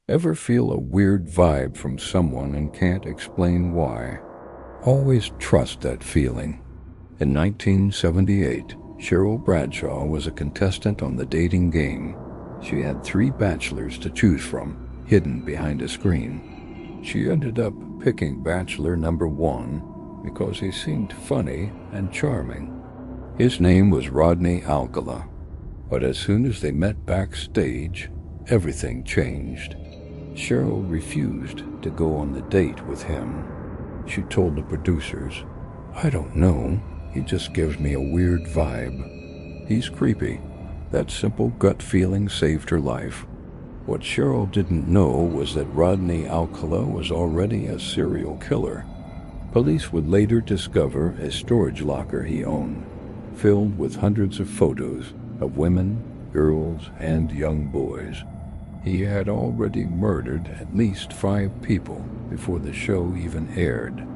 Ever feel a weird vibe from someone and can't explain why? Always trust that feeling. In 1978, Cheryl Bradshaw was a contestant on the dating game. She had 3 bachelors to choose from, hidden behind a screen. She ended up picking bachelor number 1 because he seemed funny and charming. His name was Rodney Alcala. But as soon as they met backstage, everything changed. Cheryl refused to go on the date with him. She told the producers, "I don't know, he just gives me a weird vibe. He's creepy." That simple gut feeling saved her life. What Cheryl didn't know was that Rodney Alcala was already a serial killer. Police would later discover a storage locker he owned, filled with hundreds of photos of women, girls, and young boys. He had already murdered at least 5 people before the show even aired.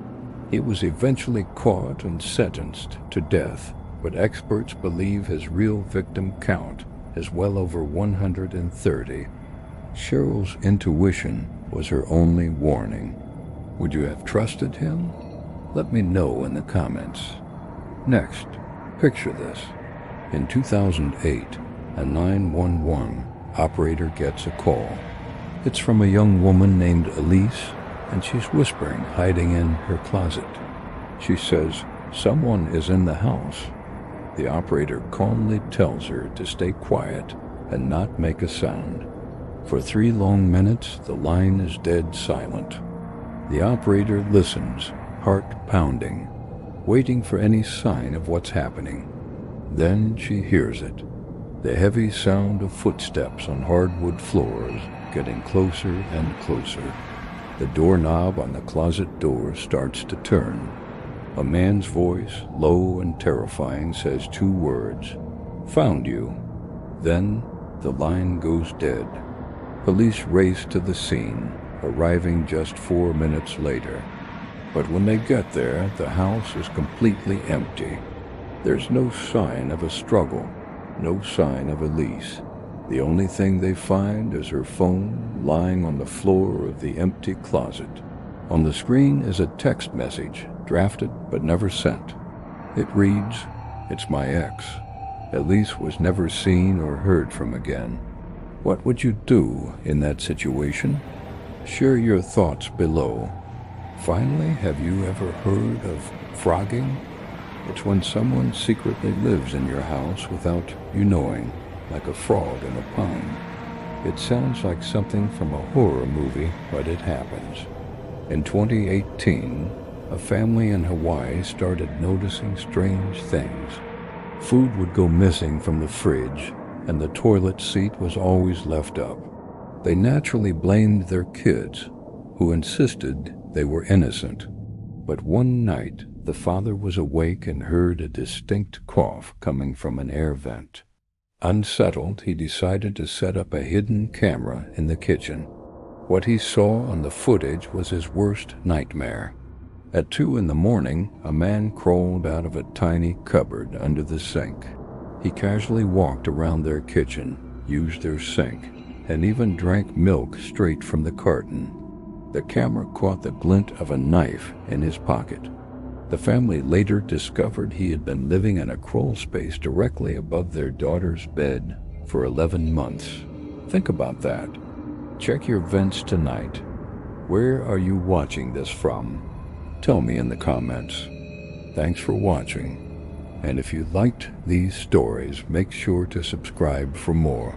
He was eventually caught and sentenced to death, but experts believe his real victim count is well over 130. Cheryl's intuition was her only warning. Would you have trusted him? Let me know in the comments. Next, picture this. In 2008, a 911 operator gets a call. It's from a young woman named Elise, and she's whispering, hiding in her closet. She says, "Someone is in the house." The operator calmly tells her to stay quiet and not make a sound. For 3 long minutes, the line is dead silent. The operator listens, heart pounding, waiting for any sign of what's happening. Then she hears it. The heavy sound of footsteps on hardwood floors getting closer and closer. The doorknob on the closet door starts to turn. A man's voice, low and terrifying, says 2 words, "Found you." Then the line goes dead. Police race to the scene, arriving just 4 minutes later. But when they get there, the house is completely empty. There's no sign of a struggle. No sign of Elise. The only thing they find is her phone lying on the floor of the empty closet. On the screen is a text message, drafted but never sent. It reads, "It's my ex. Elise was never seen or heard from again." What would you do in that situation? Share your thoughts below. Finally, have you ever heard of phrogging? It's when someone secretly lives in your house without you knowing, like a frog in a pond. It sounds like something from a horror movie, but it happens. In 2018, a family in Hawaii started noticing strange things. Food would go missing from the fridge, and the toilet seat was always left up. They naturally blamed their kids, who insisted they were innocent. But one night, the father was awake and heard a distinct cough coming from an air vent. Unsettled, he decided to set up a hidden camera in the kitchen. What he saw on the footage was his worst nightmare. At 2 in the morning, a man crawled out of a tiny cupboard under the sink. He casually walked around their kitchen, used their sink, and even drank milk straight from the carton. The camera caught the glint of a knife in his pocket. The family later discovered he had been living in a crawl space directly above their daughter's bed for 11 months. Think about that. Check your vents tonight. Where are you watching this from? Tell me in the comments. Thanks for watching. And if you liked these stories, make sure to subscribe for more.